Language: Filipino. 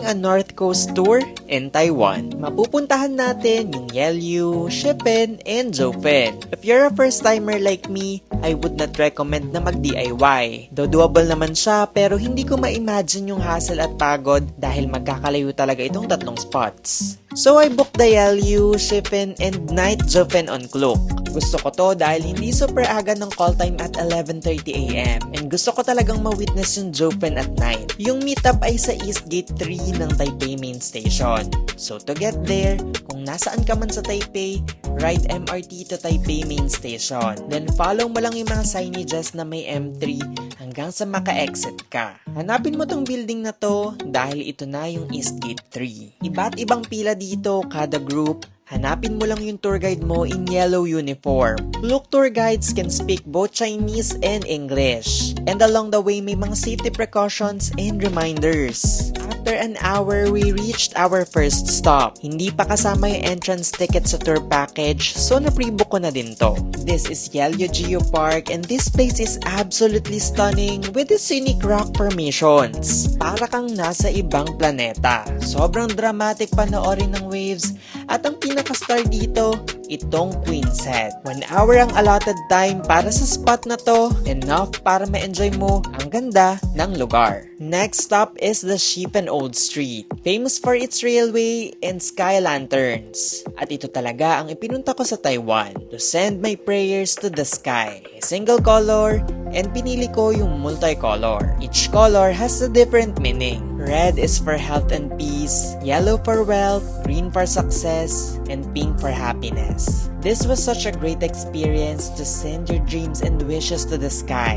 a North Coast tour in Taiwan. Mapupuntahan natin yung Yelyu, Shippen, and Zofen. If you're a first-timer like me, I would not recommend na mag-DIY. Though doable naman siya, pero hindi ko ma-imagine yung hassle at pagod dahil magkakalayo talaga itong tatlong spots. So I booked the Yelyu, Shippen, and Night Zofen on Klook. Gusto ko to dahil hindi super aga ng call time at 11:30 AM. And gusto ko talagang ma-witness yung Zofen at night. Yung meetup ay sa East Gate 3 ng Taipei Main Station. So to get there, kung nasaan ka man sa Taipei, ride MRT to Taipei Main Station. Then follow mo lang yung mga signages na may M3 hanggang sa maka-exit ka. Hanapin mo tong building na to dahil ito na yung East Gate 3. Iba't ibang pila dito kada group. Hanapin mo lang yung tour guide mo in yellow uniform. Klook tour guides can speak both Chinese and English. And along the way, may mga safety precautions and reminders. After an hour, we reached our first stop. Hindi pa kasama yung entrance ticket sa tour package, so na-pre-book ko na din to. This is Yelyu Geopark and this place is absolutely stunning with the scenic rock formations. Para kang nasa ibang planeta. Sobrang dramatic panoorin ng waves at ang pinaka-star dito, itong Queenset. 1 hour ang allotted time para sa spot na to, enough para ma-enjoy mo ang ganda ng lugar. Next stop is the Shippen Old Street, famous for its railway and sky lanterns. At ito talaga ang ipinunta ko sa Taiwan, to send my prayers to the sky. A single color, and pinili ko yung multicolor. Each color has a different meaning. Red is for health and peace, yellow for wealth, green for success, and pink for happiness. This was such a great experience to send your dreams and wishes to the sky.